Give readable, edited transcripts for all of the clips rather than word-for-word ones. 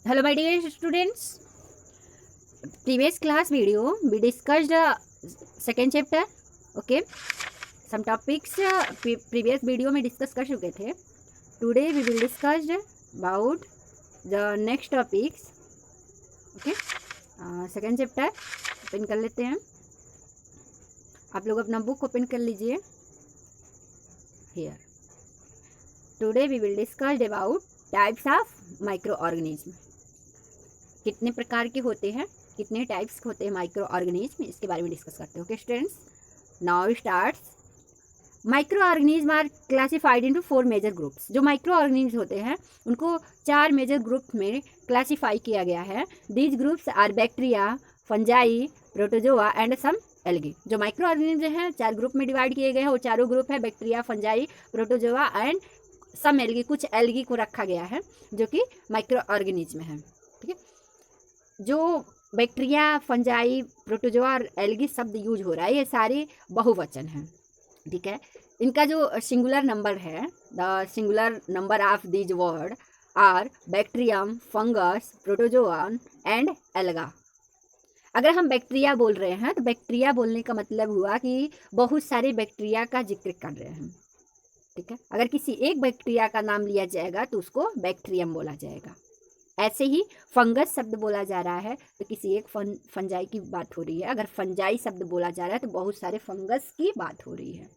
Hello, my dear students. Previous class video we discussed second chapter. Okay, some topics previous video में discuss कर चुके थे. Today we will discuss about the next topics. Okay, second chapter open कर लेते हैं. आप लोग अपना बुक ओपन कर लीजिए. Here today we will discuss about types of microorganism. कितने प्रकार के होते हैं, कितने टाइप्स होते हैं माइक्रो ऑर्गेनिज्म, इसके बारे में डिस्कस करते हैं. Okay students, now starts. Micro organism are classified into 4 major groups. जो माइक्रो ऑर्गेनिज्म होते हैं उनको 4 मेजर ग्रुप में क्लासिफाई किया गया है. These groups are bacteria, fungi, protozoa and some algae. जो माइक्रो ऑर्गेनिज्म हैं 4 ग्रुप में डिवाइड किए गए हैं. वो चारों ग्रुप है bacteria, fungi, protozoa and some algae. कुछ एल्गी को रखा गया है जो कि माइक्रो ऑर्गेनिज्म है. ठीक है, जो बैक्टीरिया, फंजाई, प्रोटोजोआ और एल्गी शब्द यूज हो रहा है ये सारे बहुवचन हैं. ठीक है, इनका जो सिंगुलर नंबर है, the singular number of these word are bacterium, fungus, protozoan and alga. अगर हम बैक्टीरिया बोल रहे हैं तो बैक्टीरिया बोलने का मतलब हुआ कि बहुत सारे बैक्टीरिया का जिक्र कर रहे हैं. ठीक है, अगर किसी एक बैक्टीरिया का नाम लिया जाएगा तो उसको बैक्टीरियम बोला जाएगा. ऐसे ही फंगस शब्द बोला जा रहा है तो किसी एक फंजाई की बात हो रही है. अगर फंजाई शब्द बोला जा रहा है तो बहुत सारे फंगस की बात हो रही है.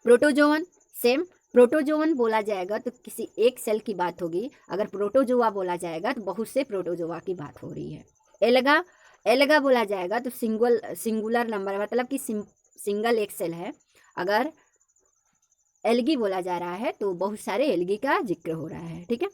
प्रोटोजोअन सेम, प्रोटोजोअन बोला जाएगा तो किसी एक सेल की बात होगी. अगर प्रोटोजोआ बोला जाएगा तो बहुत से प्रोटोजोआ की बात हो रही है. एल्गा, एल्गा बोला जाएगा तो सिंगुलर नंबर, मतलब कि सिंगल एक सेल है. अगर एल्गी बोला जा रहा है तो बहुत सारे एल्गी का जिक्र हो रहा है. ठीक है,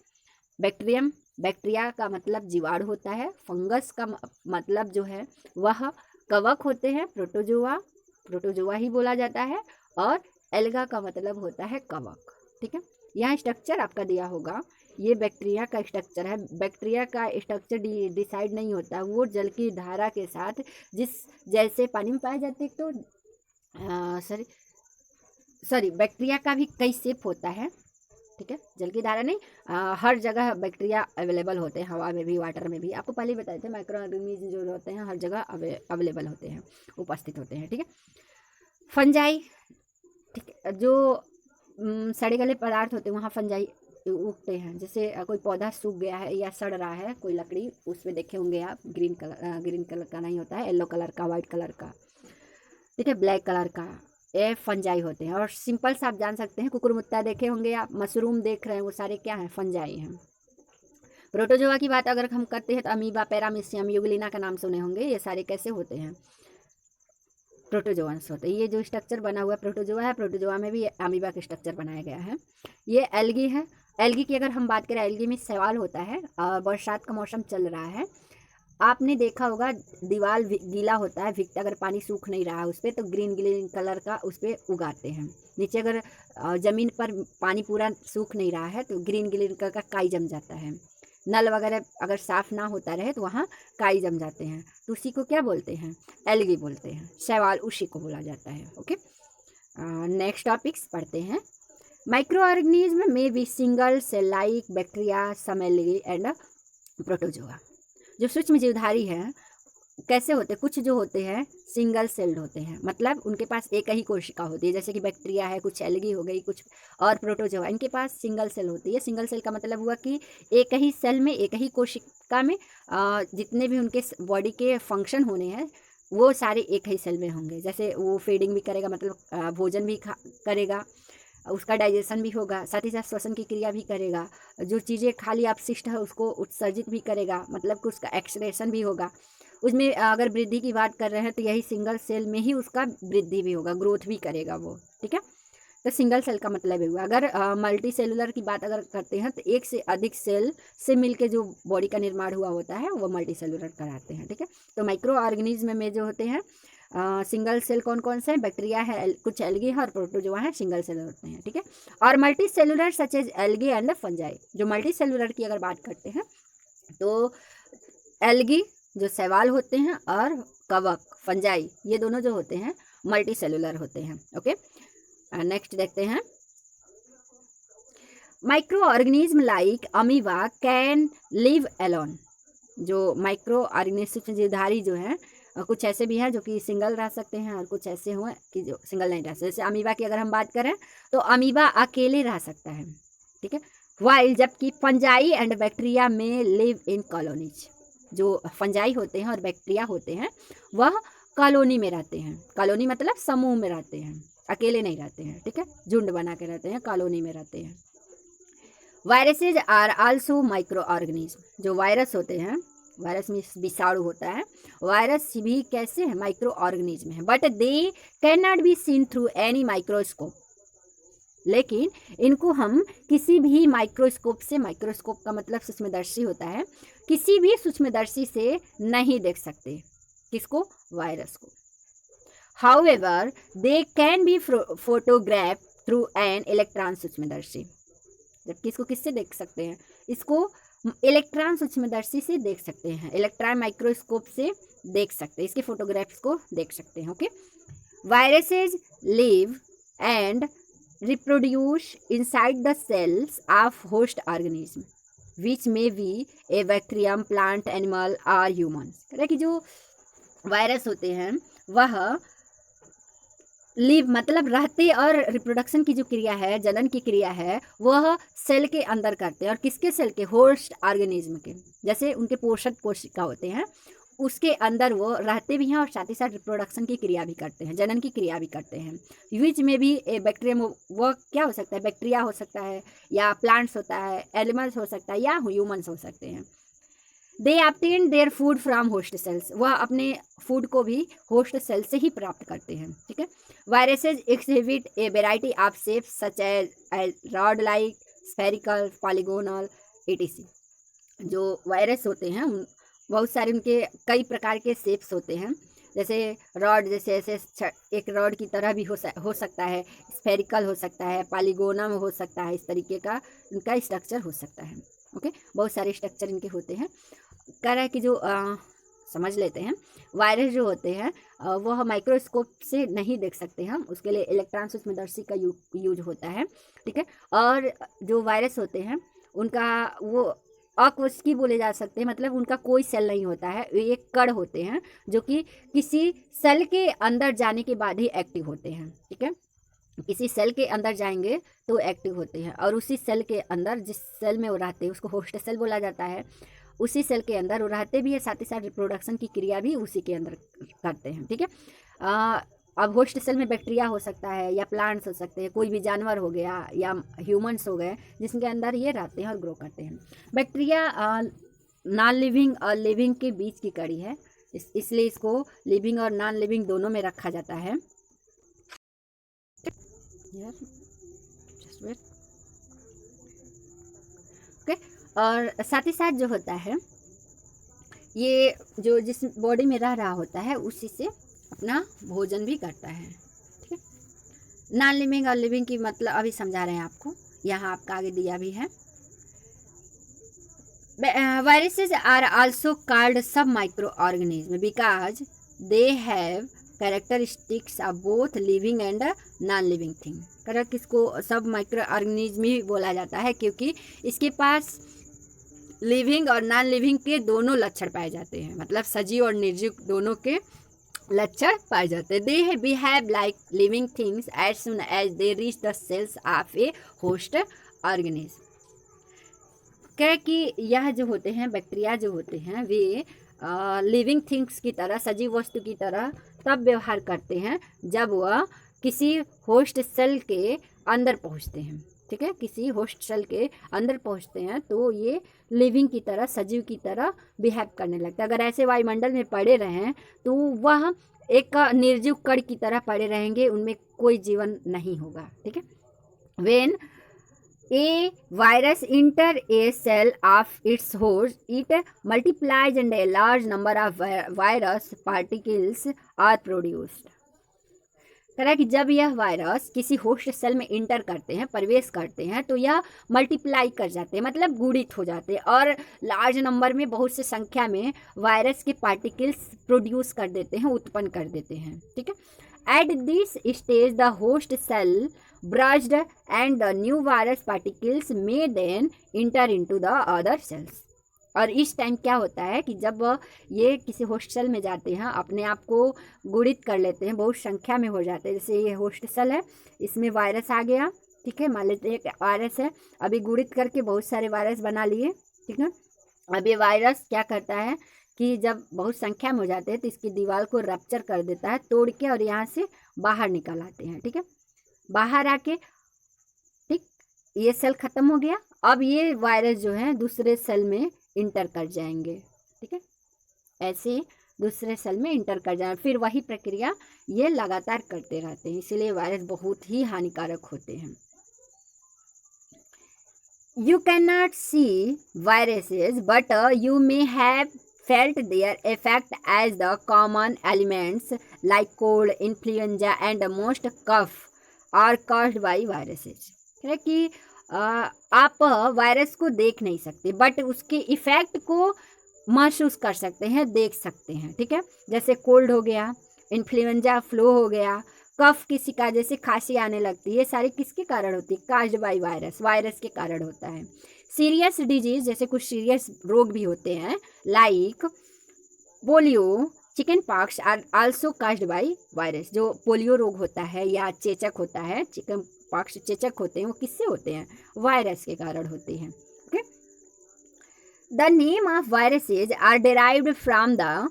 बैक्टीरियम, बैक्टीरिया का मतलब जीवाणु होता है. फंगस का मतलब जो है वह कवक होते हैं. प्रोटोजोआ, प्रोटोजोआ ही बोला जाता है. और एल्गा का मतलब होता है कवक. ठीक है, यहाँ स्ट्रक्चर आपका दिया होगा. ये बैक्टीरिया का स्ट्रक्चर है. बैक्टीरिया का स्ट्रक्चर डिसाइड नहीं होता, वो जल की धारा के साथ जिस जैसे पानी में पाए जाते तो सॉरी बैक्टीरिया का भी कई शेप होता है. ठीक है, जल की धारा नहीं, हर जगह बैक्टीरिया अवेलेबल होते हैं, हवा में भी, वाटर में भी. आपको पहले ही बताए थे माइक्रो ऑर्गेनिज्म जो होते हैं हर जगह अवेलेबल होते हैं, उपस्थित होते हैं. ठीक है, फंजाई, ठीक है, जो सड़े गले पदार्थ होते हैं वहाँ फंजाई उगते हैं. जैसे कोई पौधा सूख गया है या सड़ रहा है, कोई लकड़ी, उसमें देखे होंगे आप ग्रीन कलर का नहीं होता है, येलो कलर का, वाइट कलर का, ठीक है, ब्लैक कलर का, ये फंजाई होते हैं. और सिंपल से आप जान सकते हैं, कुकुरमुत्ता देखे होंगे आप, मशरूम देख रहे हैं, वो सारे क्या हैं, फंजाई हैं. प्रोटोजोआ की बात अगर हम करते हैं तो अमीबा, पैरामीशियम, यूग्लिना का नाम सुने होंगे. ये सारे कैसे होते हैं, प्रोटोजोआंस होते हैं. ये जो स्ट्रक्चर बना हुआ है प्रोटोजोआ है, प्रोटोजोआ में भी अमीबा का स्ट्रक्चर बनाया गया है. ये एल्गी है. एल्गी की अगर हम बात करें, एल्गी में सवाल होता है. बरसात का मौसम चल रहा है, आपने देखा होगा दीवार गीला होता है, भीगता, अगर पानी सूख नहीं रहा है उस पर तो ग्रीन कलर का उस पर उगाते हैं. नीचे अगर ज़मीन पर पानी पूरा सूख नहीं रहा है तो ग्रीन कलर का काई जम जाता है. नल वगैरह अगर साफ़ ना होता रहे तो वहाँ काई जम जाते हैं, तो उसी को क्या बोलते हैं, एल्गी बोलते हैं. शैवाल उसी को बोला जाता है. ओके, नेक्स्ट टॉपिक्स पढ़ते हैं. Micro organism may be single cell like bacteria, some algae and protozoa. जो सूक्ष्म जीवधारी हैं कैसे होते हैं, कुछ जो होते हैं सिंगल सेल्ड होते हैं, मतलब उनके पास एक ही कोशिका होती है. जैसे कि बैक्टीरिया है, कुछ एल्गी हो गई, कुछ और प्रोटोजोआ, इनके पास सिंगल सेल होती है. सिंगल सेल का मतलब हुआ कि एक ही सेल में, एक ही कोशिका में जितने भी उनके बॉडी के फंक्शन होने हैं वो सारे एक ही सेल में होंगे. जैसे वो फीडिंग भी करेगा, मतलब भोजन भी करेगा, उसका डाइजेशन भी होगा, साथ ही साथ श्वसन की क्रिया भी करेगा, जो चीज़ें खाली अपशिष्ट है उसको उत्सर्जित भी करेगा, मतलब कि उसका एक्सक्रेशन भी होगा. उसमें अगर वृद्धि की बात कर रहे हैं तो यही सिंगल सेल में ही उसका वृद्धि भी होगा, ग्रोथ भी करेगा वो. ठीक है, तो सिंगल सेल का मतलब हुआ. अगर मल्टी सेलुलर की बात अगर करते हैं तो एक से अधिक सेल से मिलके जो बॉडी का निर्माण हुआ होता है वो मल्टी सेलुलर कराते हैं. ठीक है, तो माइक्रो ऑर्गेनिज्म में जो होते हैं सिंगल सेल कौन कौन से हैं, बैक्टीरिया है, कुछ एल्गी है और प्रोटोजोआ है, सिंगल सेलुलर होते हैं. ठीक है, और multi cellular such as algae and fungi. जो मल्टी सेलुलर की अगर बात करते हैं तो एल्गी जो शैवाल होते हैं और कवक, फंजाई, ये दोनों जो होते हैं मल्टी सेलुलर होते हैं. ओके, नेक्स्ट देखते हैं. Micro organism like amoeba can live alone. जो माइक्रो ऑर्गेनिज्म सूक्ष्मजीवधारी जो है कुछ ऐसे भी हैं जो कि सिंगल रह सकते हैं और कुछ ऐसे हुए कि जो सिंगल नहीं रह सकते। जैसे अमीबा की अगर हम बात करें तो अमीबा अकेले रह सकता है, ठीक है। वाइल जबकि फंजाई एंड बैक्टीरिया में लिव इन कॉलोनीज। जो फंजाई होते हैं और बैक्टीरिया होते हैं वह कॉलोनी में रहते हैं। कॉलोनी मतलब समूह में रहते हैं, अकेले नहीं रहते हैं, ठीक है, झुंड बना के रहते हैं, कॉलोनी में रहते हैं। Viruses are also micro organism. जो वायरस होते हैं, वायरस में विषाणु होता है, वायरस भी कैसे हैं, माइक्रो ऑर्गेनिज्म है। But they can not be seen through any microscope. लेकिन इनको हम किसी भी माइक्रोस्कोप से, माइक्रोस्कोप का मतलब सूक्ष्मदर्शी होता है, किसी भी सूक्ष्मदर्शी से नहीं देख सकते। किसको? वायरस को। However they can be photograph through an electron सूक्ष्मदर्शी। जबकि इसको किससे देख सकते हैं? इसको इलेक्ट्रॉन सूक्ष्मदर्शी से देख सकते हैं, इलेक्ट्रॉन माइक्रोस्कोप से देख सकते हैं, इसके फोटोग्राफ्स को देख सकते हैं। Okay, viruses live and reproduce inside the cells of host organism which may be a bacterium, plant, animal और ह्यूमन्स। कि जो वायरस होते हैं वह लिव मतलब रहते और रिप्रोडक्शन की जो क्रिया है, जनन की क्रिया है, वह सेल के अंदर करते हैं। और किसके सेल के? होस्ट ऑर्गेनिज्म के। जैसे उनके पोषक कोशिका होते हैं उसके अंदर वो रहते भी हैं और साथ ही साथ रिप्रोडक्शन की क्रिया भी करते हैं, जनन की क्रिया भी करते हैं। विच में भी ए बैक्टीरियम, वो क्या हो सकता है? बैक्टीरिया हो सकता है, या प्लांट्स होता है, एनिमल्स हो सकता है, या ह्यूमन्स हो सकते हैं। They obtain their food from host cells. वह अपने फूड को भी होस्ट सेल से ही प्राप्त करते हैं, ठीक है। Viruses exhibit a variety of shapes such as rod like, spherical, polygonal etc। जो वायरस होते हैं बहुत सारे उनके कई प्रकार के शेप्स होते हैं। जैसे रॉड, जैसे ऐसे एक रॉड की तरह भी हो सकता है, स्फेरिकल हो सकता है, पॉलीगोनल हो सकता है, इस तरीके का इनका स्ट्रक्चर हो सकता है। ओके, बहुत सारे स्ट्रक्चर इनके होते हैं। कह रहा है कि जो समझ लेते हैं, वायरस जो होते हैं वह माइक्रोस्कोप से नहीं देख सकते हम, उसके लिए इलेक्ट्रॉन सूक्ष्मदर्शी का यूज होता है, ठीक है। और जो वायरस होते हैं उनका वो अकोशिकीय बोले जा सकते हैं, मतलब उनका कोई सेल नहीं होता है, ये एक कण होते हैं जो कि किसी सेल के अंदर जाने के बाद ही एक्टिव होते हैं, ठीक है। किसी सेल के अंदर जाएंगे तो एक्टिव होते हैं, और उसी सेल के अंदर जिस सेल में वो रहते हैं उसको होस्ट सेल बोला जाता है। उसी सेल के अंदर वो रहते भी है, साथ ही साथ रिप्रोडक्शन की क्रिया भी उसी के अंदर करते हैं, ठीक है। अब होस्ट सेल में बैक्टीरिया हो सकता है, या प्लांट्स हो सकते हैं, कोई भी जानवर हो गया, या ह्यूमंस हो गए, जिसके अंदर ये रहते हैं और ग्रो करते हैं। बैक्टीरिया नॉन लिविंग और लिविंग के बीच की कड़ी है, इसलिए इसको लिविंग और नॉन लिविंग दोनों में रखा जाता है। ओके, और साथ ही साथ जो होता है ये जो जिस बॉडी में रह रहा होता है उसी से अपना भोजन भी करता है, ठीक है। नॉन लिविंग और लिविंग की मतलब अभी समझा रहे हैं आपको, यहाँ आपका आगे दिया भी है। वायरसेस आर आल्सो कॉल्ड सब micro organism because they have characteristics of both living and non living thing. Correct, किसको सब माइक्रो ऑर्गेनिज्म ही बोला जाता है क्योंकि इसके पास लिविंग और नॉन लिविंग के दोनों लक्षण पाए जाते हैं, मतलब सजीव और निर्जीव दोनों के लक्षण पाए जाते हैं। They behave like living things as soon as they reach the cells of a host organism. क्या कि यह जो होते हैं बैक्टीरिया जो होते हैं वे लिविंग थिंग्स की तरह, सजीव वस्तु की तरह तब व्यवहार करते हैं जब वह किसी होस्ट सेल के अंदर पहुंचते हैं, ठीक है। किसी होस्ट सेल के अंदर पहुंचते हैं तो ये लिविंग की तरह, सजीव की तरह बिहेव करने लगता है। अगर ऐसे वायुमंडल में पड़े रहें तो वह एक निर्जीव कण की तरह पड़े रहेंगे, उनमें कोई जीवन नहीं होगा, ठीक है। When a virus enter a cell of its host it multiplies and a large number of virus particles are produced. तरह कि जब यह वायरस किसी होस्ट सेल में इंटर करते हैं, प्रवेश करते हैं, तो यह मल्टीप्लाई कर जाते हैं, मतलब गुणित हो जाते हैं और लार्ज नंबर में, बहुत से संख्या में वायरस के पार्टिकल्स प्रोड्यूस कर देते हैं, उत्पन्न कर देते हैं, ठीक है। At this stage the host cell brushed and the new virus particles may then enter into the other cells. और इस टाइम क्या होता है कि जब ये किसी होस्ट सेल में जाते हैं, अपने आप को गुणित कर लेते हैं, बहुत संख्या में हो जाते हैं। जैसे ये होस्ट सेल है, इसमें वायरस आ गया, ठीक है, मान लेते हैं एक वायरस है, अभी गुणित करके बहुत सारे वायरस बना लिए, ठीक है। अब ये वायरस क्या करता है कि जब बहुत संख्या में हो जाते हैं तो इसकी दीवार को रप्चर कर देता है, तोड़ के, और यहाँ से बाहर निकल आते हैं, ठीक है। बाहर आके, ठीक, ये सेल खत्म हो गया। अब ये वायरस जो है दूसरे सेल में इंटर कर जाएंगे, ठीक है, ऐसे दूसरे सेल में इंटर कर जाएंगे। फिर वही प्रक्रिया ये लगातार करते रहते हैं, इसीलिए वायरस बहुत ही हानिकारक होते हैं। You cannot see viruses, but you may have felt their effect as the common elements like cold, influenza and most cough are caused by viruses. है कि आप वायरस को देख नहीं सकते, बट उसके इफेक्ट को महसूस कर सकते हैं, देख सकते हैं, ठीक है। जैसे कोल्ड हो गया, इन्फ्लुएंजा फ्लू हो गया, कफ किसी का जैसे खांसी आने लगती है, ये सारी किसके कारण होती है? काज्ड बाई वायरस, वायरस के कारण होता है। सीरियस डिजीज, जैसे कुछ सीरियस रोग भी होते हैं like polio, chicken pox are also caused by virus. जो पोलियो रोग होता है या चेचक होता है, चिकन पॉक्स चेचक होते हैं, वो किससे होते हैं? वायरस के कारण होते हैं। Okay, the name of viruses are derived from the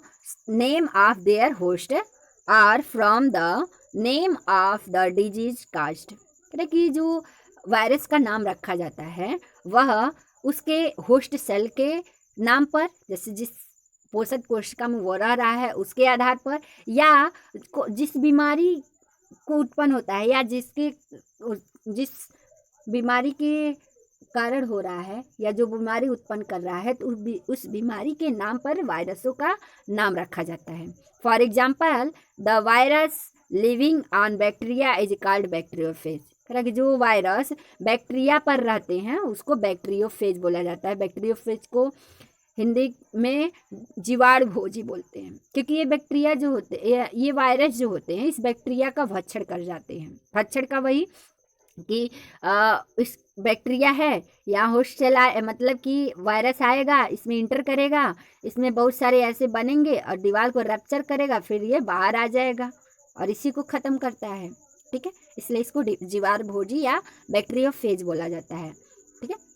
name of their host or from the name of the disease caused. कि जो वायरस का नाम रखा जाता है वह उसके होस्ट सेल के नाम पर, जैसे जिस पोषक कोशिका में वो रह रहा है उसके आधार पर, या जिस बीमारी को उत्पन्न होता है या जिस बीमारी के कारण हो रहा है या जो बीमारी उत्पन्न कर रहा है, तो उस बीमारी के नाम पर वायरसों का नाम रखा जाता है। For example, the virus living on bacteria is called bacteriophage. कि जो वायरस बैक्टीरिया पर रहते हैं उसको बैक्टीरियोफेज बोला जाता है। बैक्टीरियोफेज को हिंदी में जीवाणु भोजी बोलते हैं, क्योंकि ये बैक्टीरिया जो होते हैं, ये वायरस जो होते हैं, इस बैक्टीरिया का भक्षण कर जाते हैं। भक्षण का वही कि इस बैक्टीरिया है, यहाँ होस्ट सेल मतलब कि वायरस आएगा, इसमें इंटर करेगा, इसमें बहुत सारे ऐसे बनेंगे और दीवार को रप्चर करेगा, फिर ये बाहर आ जाएगा और इसी को ख़त्म करता है, ठीक है। इसलिए इसको जीवाणु भोजी या बैक्टीरियोफेज बोला जाता है, ठीक है।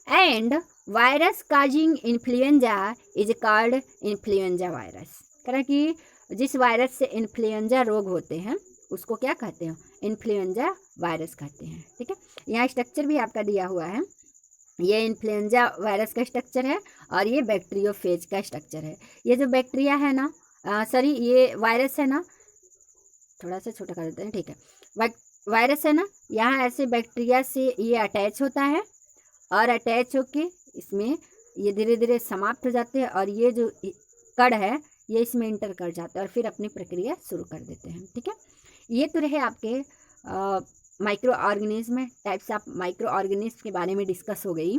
And virus causing influenza is called influenza virus. कह कि जिस वायरस से इन्फ्लुएंजा रोग होते हैं उसको क्या कहते हैं? इन्फ्लुएंजा वायरस कहते हैं, ठीक है। यहाँ स्ट्रक्चर भी आपका दिया हुआ है, ये इन्फ्लुएंजा वायरस का स्ट्रक्चर है और ये बैक्टीरियोफेज का स्ट्रक्चर है। ये जो बैक्टीरिया है ना, सॉरी ये वायरस है ना, थोड़ा सा छोटा कर देते हैं, ठीक है। वायरस है ना, यहाँ ऐसे बैक्टीरिया से ये अटैच होता है और अटैच होके इसमें ये धीरे धीरे समाप्त हो जाते हैं और ये जो कण है ये इसमें इंटर कर जाता है और फिर अपनी प्रक्रिया शुरू कर देते हैं, ठीक है। ये तो रहे आपके micro organism, types of micro organism के बारे में डिस्कस हो गई।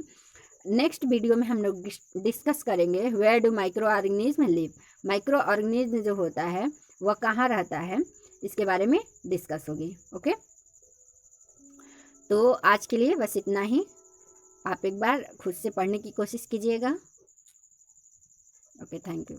नेक्स्ट वीडियो में हम लोग डिस्कस करेंगे where do micro organism live. Micro organism जो होता है वह कहाँ रहता है, इसके बारे में डिस्कस होगी। ओके, तो आज के लिए बस इतना ही। आप एक बार खुद से पढ़ने की कोशिश कीजिएगा। Okay, thank you.